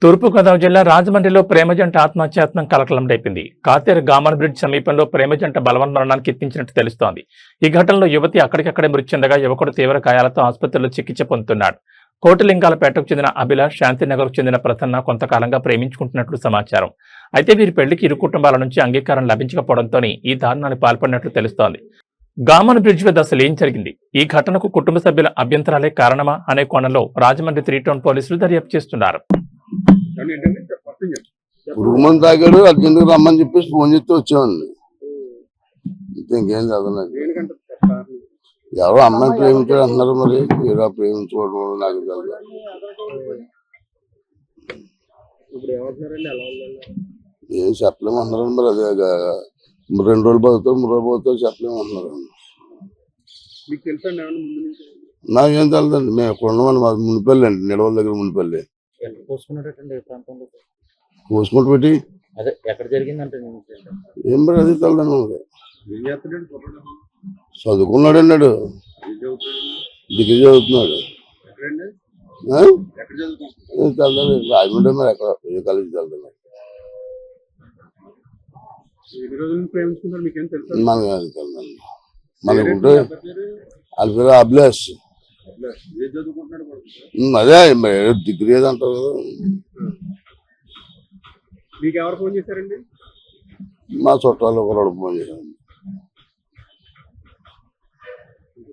తూర్పుగోదావరి జిల్లా రాజమండ్రిలో ప్రేమ జంట ఆత్మహత్యాయత్నం కలకలం రేపింది. కాతేరు గామన్ బ్రిడ్జ్ సమీపంలో ప్రేమ జంట బలవన్మరణానికి ఎత్తించినట్టు తెలుస్తోంది. ఈ ఘటనలో యువతి అక్కడికక్కడే మృతి చెందగా యువకుడు తీవ్ర గాయాలతో ఆసుపత్రిలో చికిత్స పొందుతున్నాడు. కోటలింగాలపేటకు చెందిన అభిలాష్, శాంతినగర్కు చెందిన ప్రసన్న కొంతకాలంగా ప్రేమించుకుంటున్నట్లు సమాచారం. అయితే వీరి పెళ్లికి ఇరు కుటుంబాల నుంచి అంగీకారం లభించకపోవడంతో ఈ దారుణానికి పాల్పడినట్లు తెలుస్తోంది. గామన్ బ్రిడ్జ్ వద్ద అసలు ఏం జరిగింది, ఈ ఘటనకు కుటుంబ సభ్యుల అభ్యంతరాలే కారణమా అనే కోణంలో రాజమండ్రి 3 టౌన్ పోలీసులు దర్యాప్తు చేస్తున్నారు. పురుగుమంది తాగాడు, అర్జెంట్గా రమ్మని చెప్పేసి ఫోన్ చేస్తే వచ్చామండి. ఇంకేం చదవలేదు. ఎవరో అమ్మాయి ప్రేమించాడు అంటున్నారు, మరి ఏదో ప్రేమించుకోవడం నాకు తెలియదు. ఏం చెప్పలేము అన్నారు, మరి అదే 2 రోజులు పోతావు 3 రోజులు పోతావు చెప్పలేము అన్నారు. నాకేం తెలదండి, మేము ఎక్కడ ఉన్నామని మాది మునిపల్లి అండి, నిడవల దగ్గర మునిపల్లి. కోసుకుంటూ పెట్టి ఏం మరి అది తెలదండి మనకి. చదువుకున్నాడు అన్నాడు, డిగ్రీ చదువుతున్నాడు. తెలదండి, రాజమండ్రి మరి ఎక్కడ ఏ కాలేజీ తెలదండి. మనకి అది తెలదండి. మనకుంటే వాళ్ళ పేరు అభిలాష్. అదే డిగ్రీ ఏది అంటారు కదా. మీకు ఎవరు ఫోన్ చేశారండి? మా చుట్టాలు ఒకరు ఫోన్ చేశారండి.